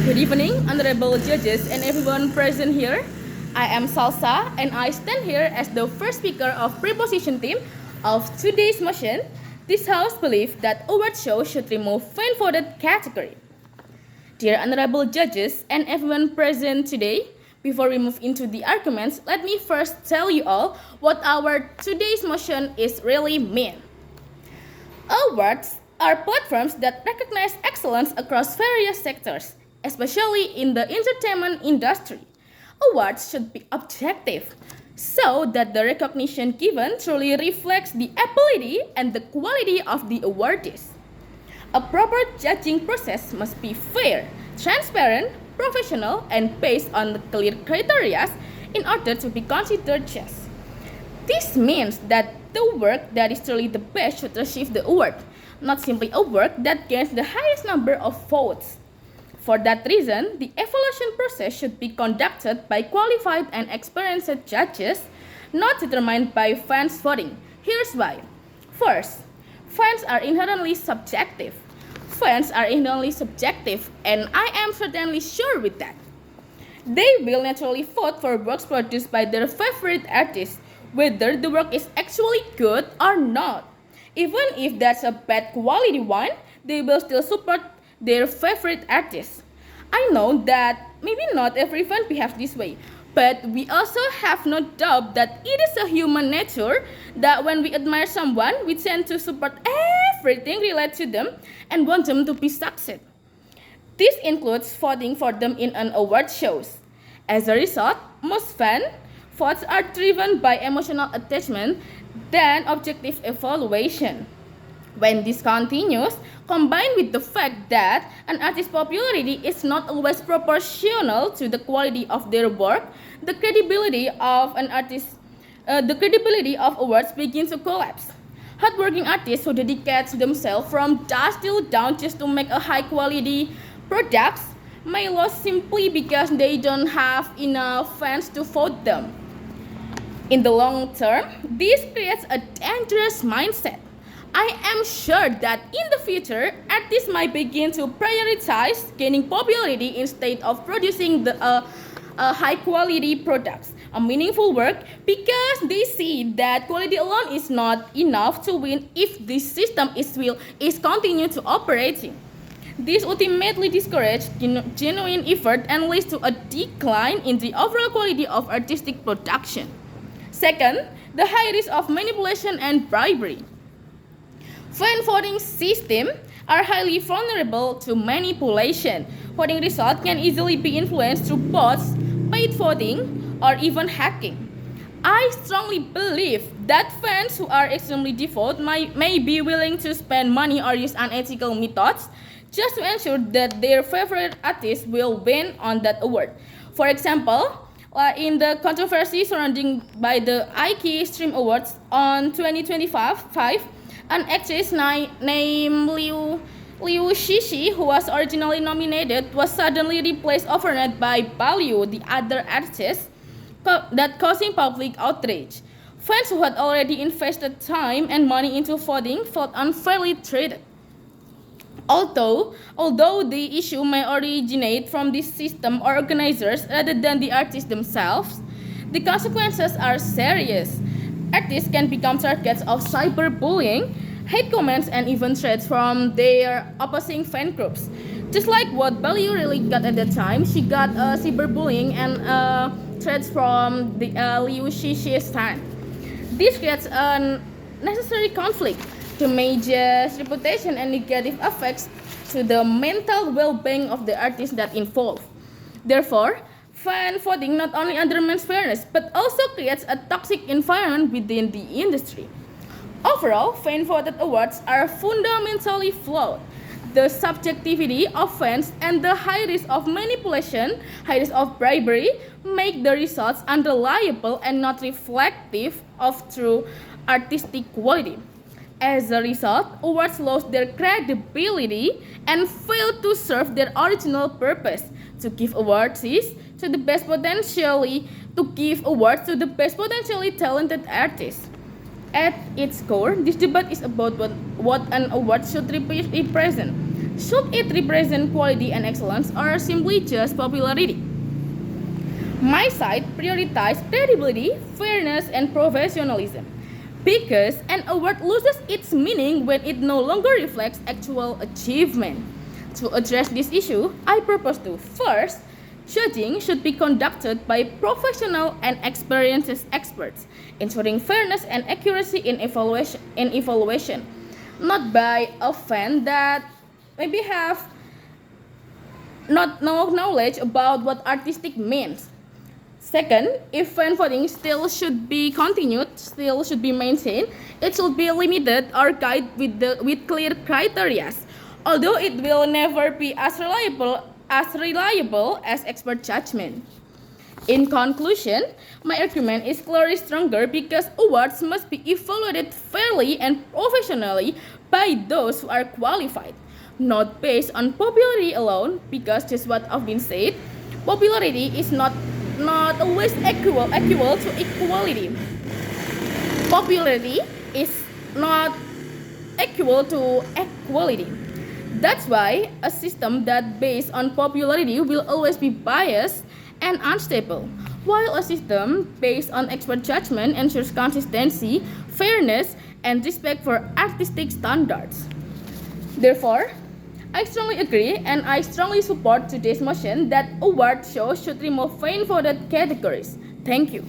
Good evening, honorable judges and everyone present here. I am Salsa and I stand here as the first speaker of preposition team of today's motion. This house believes that award show should remove fan-voted category. Dear honorable judges and everyone present today, before we move into the arguments, let me first tell you all what our today's motion is really mean. Awards are platforms that recognize excellence across various sectors, especially in the entertainment industry. Awards should be objective, so that the recognition given truly reflects the ability and the quality of the awardees. A proper judging process must be fair, transparent, professional, and based on clear criteria in order to be considered just. This means that the work that is truly the best should receive the award, not simply a work that gains the highest number of votes. For that reason, the evaluation process should be conducted by qualified and experienced judges, not determined by fans voting. Here's why. First, fans are inherently subjective. Fans are inherently subjective, and I am certainly sure with that. They will naturally vote for works produced by their favorite artists, whether the work is actually good or not. Even if that's a bad quality one, they will still support their favorite artists. I know that maybe not every fan behaves this way, but we also have no doubt that it is a human nature that when we admire someone, we tend to support everything related to them and want them to be success. This includes voting for them in an award shows. As a result, most fan votes are driven by emotional attachment than objective evaluation. When this continues, combined with the fact that an artist's popularity is not always proportional to the quality of their work, the credibility of awards begins to collapse. Hardworking artists who dedicate themselves from dusk till dawn just to make a high-quality products may lose simply because they don't have enough fans to vote them. In the long term, this creates a dangerous mindset. I am sure that in the future, artists might begin to prioritize gaining popularity instead of producing high-quality products, a meaningful work, because they see that quality alone is not enough to win if this system is continue to operating. This ultimately discourages genuine effort and leads to a decline in the overall quality of artistic production. Second, the high risk of manipulation and bribery. Fan voting systems are highly vulnerable to manipulation. Voting results can easily be influenced through bots, paid voting, or even hacking. I strongly believe that fans who are extremely devout may be willing to spend money or use unethical methods just to ensure that their favorite artist will win on that award. For example, in the controversy surrounding by the IKEA Stream Awards on 2025, an actress named Liu Shishi, who was originally nominated, was suddenly replaced overnight by Baliu, the other artist, that causing public outrage. Fans who had already invested time and money into voting felt unfairly treated. Although the issue may originate from this system or organizers rather than the artists themselves, the consequences are serious. Artists can become targets of cyberbullying, hate comments, and even threats from their opposing fan groups. Just like what Baliu really got at the time, she got cyberbullying and threats from the Liu Shishi's fan. This creates a necessary conflict, damages reputation and negative effects to the mental well-being of the artists that involved. Therefore, fan voting not only undermines fairness but also creates a toxic environment within the industry. Overall, fan-voted awards are fundamentally flawed. The subjectivity of fans and the high risk of manipulation, high risk of bribery, make the results unreliable and not reflective of true artistic quality. As a result, awards lost their credibility and fail to serve their original purpose, to give awards to the best potentially talented artists. At its core, this debate is about what an award should represent. Should it represent quality and excellence or simply just popularity? My side prioritizes credibility, fairness, and professionalism because an award loses its meaning when it no longer reflects actual achievement. To address this issue, I propose to first, judging should be conducted by professional and experienced experts, ensuring fairness and accuracy in evaluation, not by a fan that maybe have not no knowledge about what artistic means. Second, if fan voting still should be continued, still should be maintained, it should be limited or guided with clear criteria, although it will never be as reliable as expert judgment. In conclusion, my argument is clearly stronger because awards must be evaluated fairly and professionally by those who are qualified, not based on popularity alone, because just what I've been said, popularity is not always equal to equality. Popularity is not equal to equality. That's why a system that based on popularity will always be biased and unstable, while a system based on expert judgment ensures consistency, fairness, and respect for artistic standards. Therefore, I strongly agree and I strongly support today's motion that award shows should remove fan voted categories. Thank you.